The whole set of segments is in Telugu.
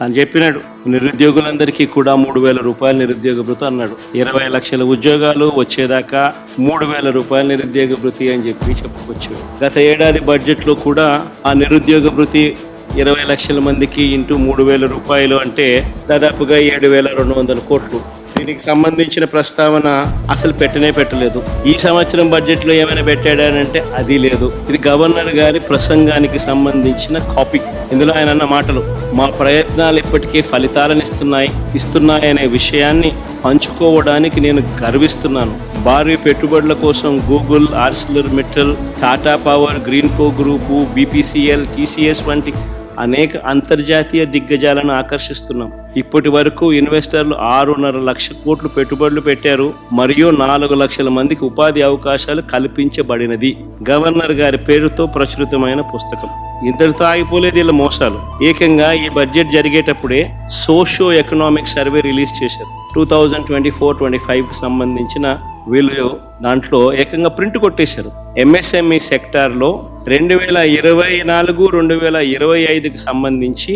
తను చెప్పినాడు నిరుద్యోగులందరికీ కూడా 3,000 రూపాయలు నిరుద్యోగ భృతి అన్నాడు. 20 లక్షల ఉద్యోగాలు వచ్చేదాకా 3,000 రూపాయలు నిరుద్యోగ భృతి అని చెప్పుకొచ్చాడు. గత ఏడాది బడ్జెట్లో కూడా ఆ నిరుద్యోగ భృతి 20 లక్షల మందికి ఇంటూ 3,000 రూపాయలు అంటే దాదాపుగా 7,200 కోట్లు. దీనికి సంబంధించిన ప్రస్తావన అసలు పెట్టలేదు. ఈ సంవత్సరం బడ్జెట్లో ఏమైనా పెట్టాడనంటే అది లేదు. ఇది గవర్నర్ గారి ప్రసంగానికి సంబంధించిన కాపీ. ఇందులో ఆయన అన్న మాటలు, మా ప్రయత్నాలు ఇప్పటికే ఫలితాలను ఇస్తున్నాయనే విషయాన్ని పంచుకోవడానికి నేను గర్విస్తున్నాను. భారీ పెట్టుబడుల కోసం Google, ArcelorMittal, Tata power, Greenko group, BPCL, TCS వంటి అనేక అంతర్జాతీయ దిగ్గజాలను ఆకర్షిస్తున్నాం. ఇప్పటి వరకు ఇన్వెస్టర్లు 6.5 లక్షల కోట్లు పెట్టుబడులు పెట్టారు మరియు 4 లక్షల మందికి ఉపాధి అవకాశాలు కల్పించబడినది. గవర్నర్ గారి పేరుతో ప్రచురితమైన పుస్తకం. ఇంతటితో ఆగిపోలేదు వీళ్ళ మోసాలు. ఏకంగా ఈ బడ్జెట్ జరిగేటప్పుడే సోషియో ఎకనామిక్ సర్వే రిలీజ్ చేశారు. 2024-25 సంబంధించిన వీళ్ళు దాంట్లో ఏకంగా ప్రింట్ కొట్టేశారు. ఎంఎస్ఎంఈ సెక్టార్లో 2024-2025కి సంబంధించి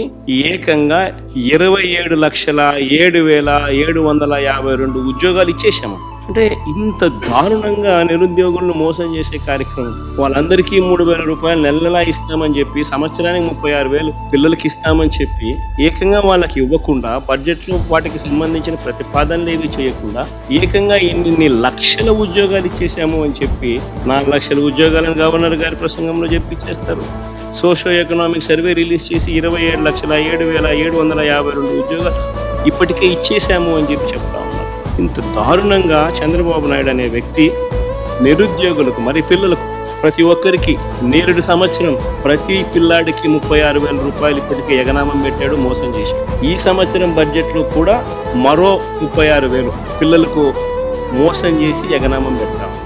ఏకంగా 27,07,752 ఉద్యోగాలు ఇచ్చేసాము. అంటే ఇంత దారుణంగా నిరుద్యోగులను మోసం చేసే కార్యక్రమం. వాళ్ళందరికీ 3,000 రూపాయలు నెలలా ఇస్తామని చెప్పి, సంవత్సరానికి 36,000 పిల్లలకి ఇస్తామని చెప్పి ఏకంగా వాళ్ళకి ఇవ్వకుండా, బడ్జెట్లో వాటికి సంబంధించిన ప్రతిపాదనలు ఏవి చేయకుండా ఏకంగా ఇన్ని లక్షల ఉద్యోగాలు ఇచ్చేసాము అని చెప్పి 4 లక్షల ఉద్యోగాలను గవర్నర్ గారి ప్రసంగంలో చెప్పిచ్చేస్తారు. సోషియో ఎకనామిక్ సర్వే రిలీజ్ చేసి 27,07,752 ఉద్యోగాలు ఇప్పటికే ఇచ్చేసాము అని చెప్పి చెప్తా ఉన్నారు. ఇంత దారుణంగా చంద్రబాబు నాయుడు అనే వ్యక్తి నిరుద్యోగులకు, మరి పిల్లలకు, ప్రతి ఒక్కరికి నేరుడు సంవత్సరం ప్రతి పిల్లాడికి 36,000 రూపాయలు ఇప్పటికే ఎగనామం పెట్టాడు, మోసం చేశాడు. ఈ సంవత్సరం బడ్జెట్లో కూడా మరో 36,000 పిల్లలకు మోసం చేసి ఎగనామం పెట్టాము.